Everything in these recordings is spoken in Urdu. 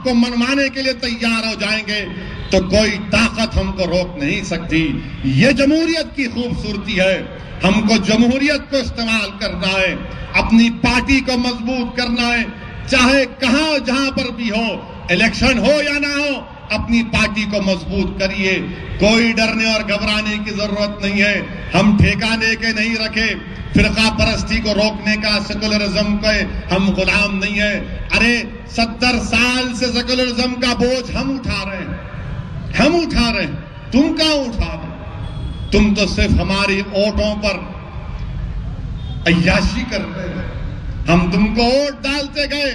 کو منوانے کے لیے تیار ہو جائیں گے تو کوئی طاقت ہم کو روک نہیں سکتی. یہ جمہوریت کی خوبصورتی ہے. ہم کو جمہوریت کو استعمال کرنا ہے, اپنی پارٹی کو مضبوط کرنا ہے, چاہے کہاں جہاں پر بھی ہو, الیکشن ہو یا نہ ہو, اپنی پارٹی کو مضبوط کریے. کوئی ڈرنے اور گھبرانے کی ضرورت نہیں ہے. ہم ٹھکانے کے نہیں رکھے, فرقہ پرستی کو روکنے کا, سیکولرزم کے ہم غلام نہیں ہیں. ارے 70 سال سے سیکولرزم کا بوجھ ہم اٹھا رہے ہیں, تم کہاں اٹھا رہے؟ تم تو صرف ہماری ووٹوں پر عیاشی کرتے ہیں. ہم تم کو ووٹ ڈالتے گئے,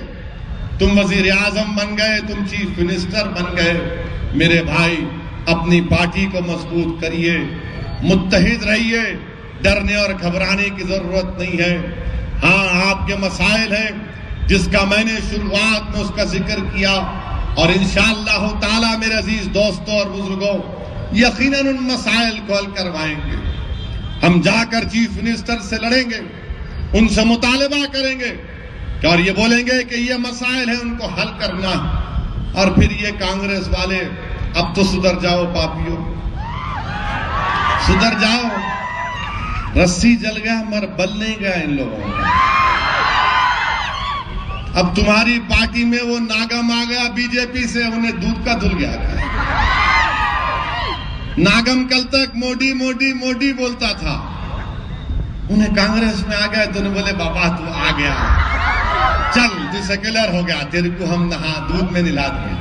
تم وزیر اعظم بن گئے, تم چیف منسٹر بن گئے. میرے بھائی, اپنی پارٹی کو مضبوط کریے, متحد رہیے, ڈرنے اور گھبرانے کی ضرورت نہیں ہے. ہاں, آپ کے مسائل ہیں جس کا میں نے شروعات میں اس کا ذکر کیا, اور انشاءاللہ تعالی میرے عزیز دوستوں اور بزرگوں, یقیناً ان مسائل کو حل کروائیں گے. ہم جا کر چیف منسٹر سے لڑیں گے, ان سے مطالبہ کریں گے اور یہ بولیں گے کہ یہ مسائل ہیں, ان کو حل کرنا. اور پھر یہ کانگریس والے, اب تو سدھر جاؤ پاپیو, سدھر جاؤ. رسی جل گیا مگر بل نہیں گیا ان لوگوں کا. اب تمہاری پارٹی میں وہ ناگم آ گیا بی جے پی سے, انہیں دودھ کا دھل گیا. ناگم کل تک موڈی موڈی موڈی بولتا تھا, انہیں کانگریس میں آ گیا تو انہیں بولے بابا تو آ گیا, چل تو سیکولر ہو گیا, تیرے کو ہم نہا دودھ میں نلا دیں.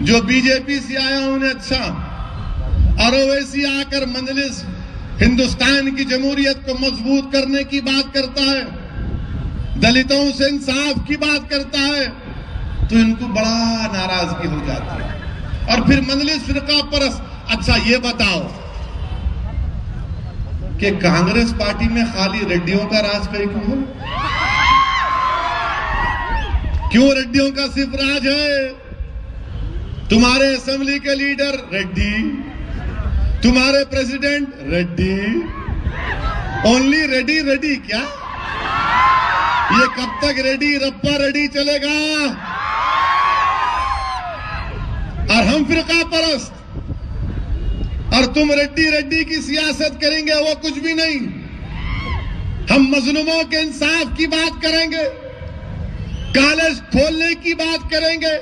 جو بی جے پی سے آیا انہیں اچھا, اور اویسی آ کر مجلس ہندوستان کی جمہوریت کو مضبوط کرنے کی بات کرتا ہے, دلتوں سے انصاف کی بات کرتا ہے, تو ان کو بڑا ناراضگی ہو جاتی ہے. اور پھر مجلس فرقہ پرست. اچھا یہ بتاؤ کہ کانگریس پارٹی میں خالی ریڈیوں کا راج کیوں ہے؟ کیوں ریڈیوں کا صرف راج ہے؟ تمہارے اسمبلی کے لیڈر ریڈی, تمہارے president ready, only ready. Ready کیا؟ یہ کب تک ریڈی رپا ریڈی چلے گا؟ اور ہم فرقہ پرست, اور تم ریڈی کی سیاست کریں گے, وہ کچھ بھی نہیں. ہم مظلوموں کے انصاف کی بات کریں گے, کالج کھولنے کی بات کریں گے,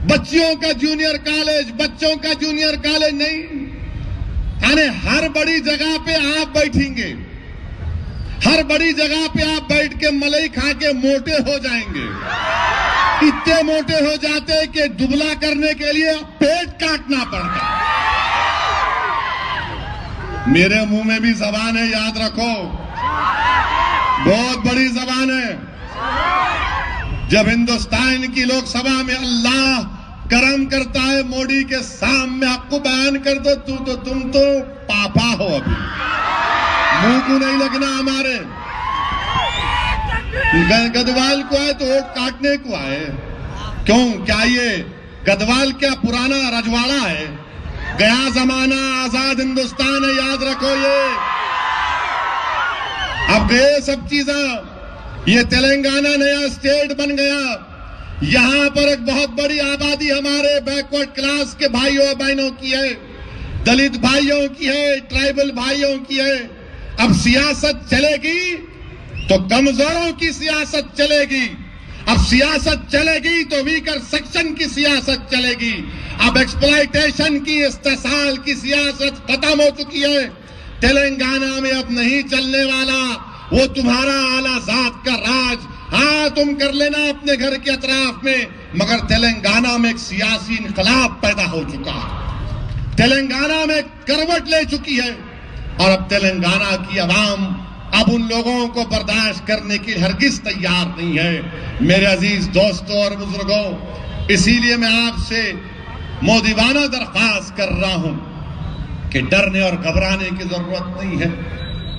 بچیوں کا جونیئر کالج, بچوں کا جونیئر کالج نہیں. یعنی ہر بڑی جگہ پہ آپ بیٹھیں گے, ہر بڑی جگہ پہ آپ بیٹھ کے ملئی کھا کے موٹے ہو جائیں گے. اتنے موٹے ہو جاتے کہ دبلا کرنے کے لیے پیٹ کاٹنا پڑتا. میرے منہ میں بھی زبان ہے, یاد رکھو, بہت بڑی زبان ہے. جب ہندوستان کی لوک سبھا میں اللہ کرم کرتا ہے, موڈی کے سامنے حق کو بیان کر دو, تو تم تو پاپا ہو, ابھی منہ کو نہیں لگنا ہمارے. گدوال کو آئے تو ووٹ کاٹنے کو آئے. کیوں؟ کیا یہ گدوال کیا پرانا رجواڑا ہے؟ گیا زمانہ, آزاد ہندوستان ہے, یاد رکھو. یہ اب گئے سب چیزاں. یہ تلنگانہ نیا اسٹیٹ بن گیا. یہاں پر ایک بہت بڑی آبادی ہمارے بیکورڈ کلاس کے بھائیوں بہنوں کی ہے, دلت بھائیوں کی ہے, ٹرائبل بھائیوں کی ہے. اب سیاست چلے گی تو کمزوروں کی سیاست چلے گی. اب سیاست چلے گی تو ویکر سیکشن کی سیاست چلے گی. اب ایکسپلائٹیشن کی, استحصال کی سیاست ختم ہو چکی ہے. تلنگانہ میں اب نہیں چلنے والا وہ تمہارا اعلیٰ ذات کا راج. ہاں تم کر لینا اپنے گھر کے اطراف میں, مگر تلنگانہ میں ایک سیاسی انقلاب پیدا ہو چکا. تلنگانہ میں کروٹ لے چکی ہے, اور اب تلنگانہ کی عوام اب ان لوگوں کو برداشت کرنے کی ہرگز تیار نہیں ہے. میرے عزیز دوستوں اور بزرگوں, اسی لیے میں آپ سے مودیبانہ درخواست کر رہا ہوں کہ ڈرنے اور گھبرانے کی ضرورت نہیں ہے.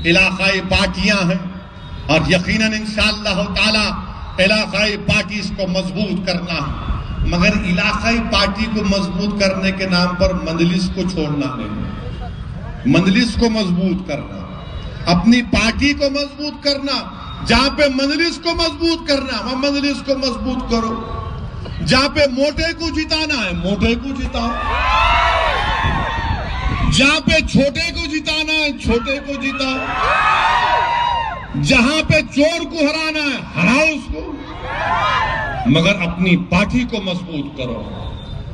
علاقائی پارٹیاں ہیں, اور یقیناً انشاءاللہ تعالی علاقائی پارٹیز کو مضبوط کرنا ہے, مگر علاقائی پارٹی کو مضبوط کرنے کے نام پر مجلس کو چھوڑنا نہیں. مجلس کو مضبوط کرنا, اپنی پارٹی کو مضبوط کرنا. جہاں پہ مجلس کو مضبوط کرنا, وہ مجلس کو مضبوط کرو. جہاں پہ موٹے کو جتانا ہے موٹے کو جتاؤ، جہاں پہ چھوٹے کو جتانا ہے چھوٹے کو جتاؤ، جہاں پہ چور کو ہرانا ہے ہراؤ اس کو، مگر اپنی پارٹی کو مضبوط کرو۔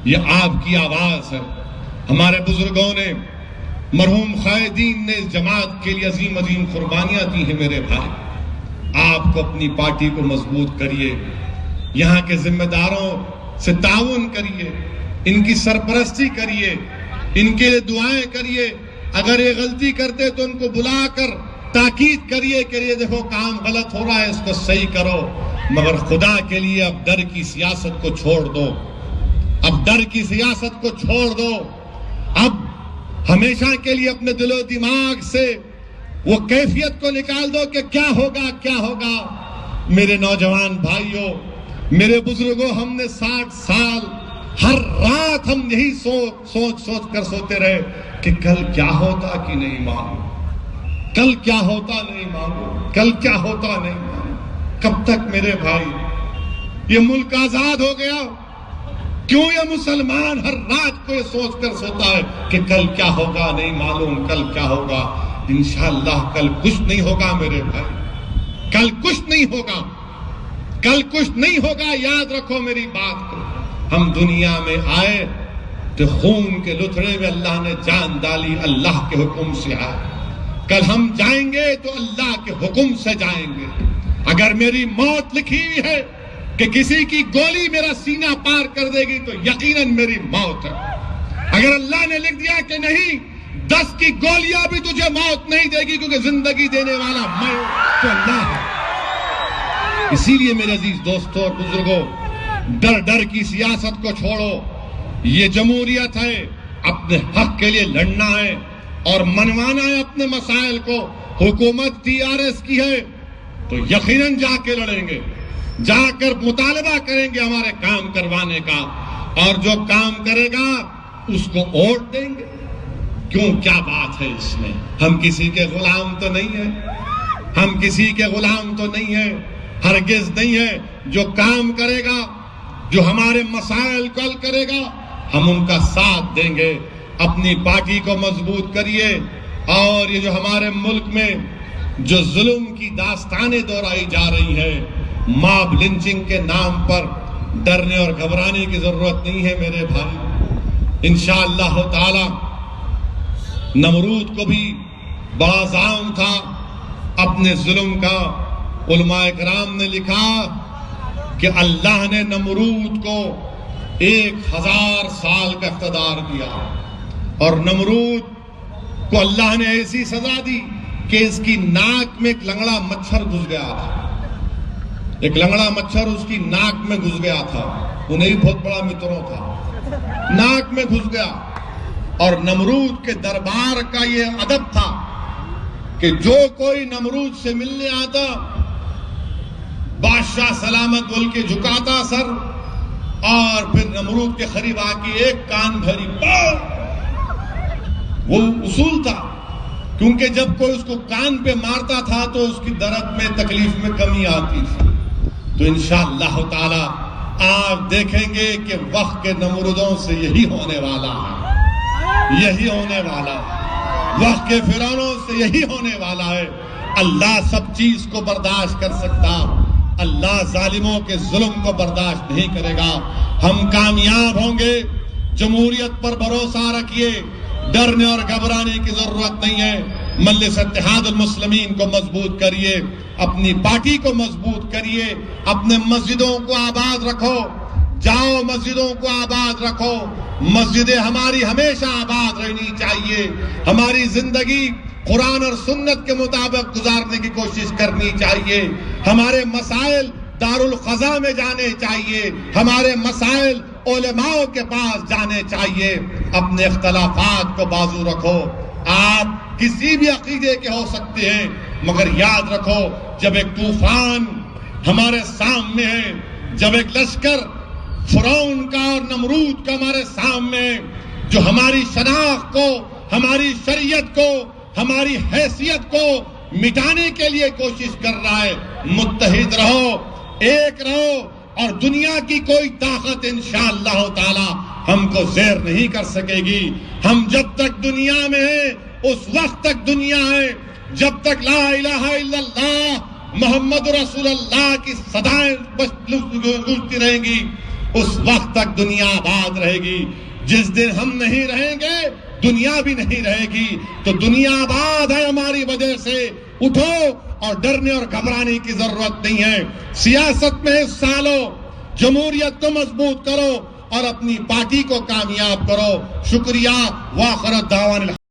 یہ آپ کی آواز ہے۔ ہمارے بزرگوں نے، مرحوم قائدین نے اس جماعت کے لیے عظیم عظیم قربانیاں دی ہیں۔ میرے بھائی، آپ کو اپنی پارٹی کو مضبوط کریے، یہاں کے ذمہ داروں سے تعاون کریے، ان کی سرپرستی کریے، ان کے لیے دعائیں کریے۔ اگر یہ غلطی کرتے تو ان کو بلا کر تاکید کریے کہ یہ دیکھو کام غلط ہو رہا ہے، اس کو صحیح کرو۔ مگر خدا کے لیے اب ڈر کی سیاست کو چھوڑ دو، اب ڈر کی سیاست کو چھوڑ دو۔ اب ہمیشہ کے لیے اپنے دل و دماغ سے وہ کیفیت کو نکال دو کہ کیا ہوگا کیا ہوگا۔ میرے نوجوان بھائیوں، میرے بزرگوں، ہم نے 60 سال ہر رات ہم یہی سوچ کر سوتے رہے کہ کل کیا ہوتا کہ نہیں معلوم، کل کیا ہوتا نہیں معلوم، کل کیا ہوتا نہیں معلوم۔ کب تک میرے بھائی؟ یہ ملک آزاد ہو گیا، کیوں یہ مسلمان ہر رات کو یہ سوچ کر سوتا ہے کہ کل کیا ہوگا نہیں معلوم، کل کیا ہوگا؟ انشاءاللہ کل کچھ نہیں ہوگا میرے بھائی، کل کچھ نہیں ہوگا، کل کچھ نہیں ہوگا۔ یاد رکھو میری بات کو، ہم دنیا میں آئے تو خون کے لتھڑے میں اللہ نے جان ڈالی، اللہ کے حکم سے آئے۔ کل ہم جائیں گے تو اللہ کے حکم سے جائیں گے۔ اگر میری موت لکھی ہوئی ہے کہ کسی کی گولی میرا سینہ پار کر دے گی تو یقیناً میری موت ہے۔ اگر اللہ نے لکھ دیا کہ نہیں 10 کی گولیاں بھی تجھے موت نہیں دے گی کیونکہ زندگی دینے والا میں تو اللہ ہے۔ اسی لیے میرے عزیز دوستوں اور بزرگوں، ڈر کی سیاست کو چھوڑو۔ یہ جمہوریت ہے، اپنے حق کے لیے لڑنا ہے اور منوانا ہے اپنے مسائل کو۔ حکومت TRS کی ہے تو یقیناً جا کے لڑیں گے، جا کر مطالبہ کریں گے ہمارے کام کروانے کا، اور جو کام کرے گا اس کو ووٹ دیں گے۔ کیوں، کیا بات ہے اس میں؟ ہم کسی کے غلام تو نہیں ہیں، ہم کسی کے غلام تو نہیں ہیں، ہرگز نہیں ہے۔ جو کام کرے گا، جو ہمارے مسائل کو حل کرے گا، ہم ان کا ساتھ دیں گے۔ اپنی پارٹی کو مضبوط کریے، اور یہ جو ہمارے ملک میں جو ظلم کی داستانیں دہرائی جا رہی ہیں، ماب لنچنگ کے نام پر ڈرنے اور گھبرانے کی ضرورت نہیں ہے میرے بھائی۔ انشاءاللہ تعالی نمرود کو بھی بڑا زعم تھا اپنے ظلم کا۔ علماء کرام نے لکھا کہ اللہ نے نمرود کو 1000 سال کا اقتدار دیا، اور نمرود کو اللہ نے ایسی سزا دی کہ اس کی ناک میں ایک لنگڑا مچھر گھس گیا تھا، ایک لنگڑا مچھر اس کی ناک میں گھس گیا تھا، انہیں بھی بہت بڑا متروں تھا، ناک میں گھس گیا۔ اور نمرود کے دربار کا یہ ادب تھا کہ جو کوئی نمرود سے ملنے آتا، بادشاہ سلامت بول کے جھکاتا سر، اور پھر نمرود کے قریب آ کے ایک کان بھری پاؤ۔ وہ اصول تھا، کیونکہ جب کوئی اس کو کان پہ مارتا تھا تو اس کی درد میں، تکلیف میں کمی آتی تھی۔ تو انشاءاللہ تعالی آپ دیکھیں گے کہ وقت کے نمرودوں سے یہی ہونے والا ہے، یہی ہونے والا ہے، وقت کے فرعونوں سے یہی ہونے والا ہے۔ اللہ سب چیز کو برداشت کر سکتا، اللہ ظالموں کے ظلم کو برداشت نہیں کرے گا۔ ہم کامیاب ہوں گے۔ جمہوریت پر بھروسہ رکھیے، ڈرنے اور گھبرانے کی ضرورت نہیں ہے۔ مجلس اتحاد المسلمین کو مضبوط کریے، اپنی پارٹی کو مضبوط کریے، اپنے مسجدوں کو آباد رکھو، جاؤ مسجدوں کو آباد رکھو۔ مسجدیں ہماری ہمیشہ آباد رہنی چاہیے، ہماری زندگی قرآن اور سنت کے مطابق گزارنے کی کوشش کرنی چاہیے، ہمارے مسائل دارالقضاء میں جانے چاہیے، ہمارے مسائل علماء کے پاس جانے چاہیے۔ اپنے اختلافات کو بازو رکھو، آپ کسی بھی عقیدے کے ہو سکتے ہیں، مگر یاد رکھو جب ایک طوفان ہمارے سامنے ہے، جب ایک لشکر فرعون کا اور نمرود کا ہمارے سامنے ہے، جو ہماری شناخت کو، ہماری شریعت کو، ہماری حیثیت کو مٹانے کے لیے کوشش کر رہا ہے، متحد رہو، ایک رہو، اور دنیا کی کوئی طاقت انشاءاللہ تعالی ہم کو زیر نہیں کر سکے گی. ہم جب تک دنیا میں ہیں اس وقت تک دنیا ہے، جب تک لا الہ الا اللہ محمد رسول اللہ کی صدائیں گونجتی رہیں گی اس وقت تک دنیا آباد رہے گی. جس دن ہم نہیں رہیں گے دنیا بھی نہیں رہے گی. تو دنیا آباد ہے ہماری وجہ سے. اٹھو اور ڈرنے اور گھبرانے کی ضرورت نہیں ہے. سیاست میں حصہ لو، جمہوریت کو مضبوط کرو اور اپنی پارٹی کو کامیاب کرو. شکریہ. وآخر دعوانا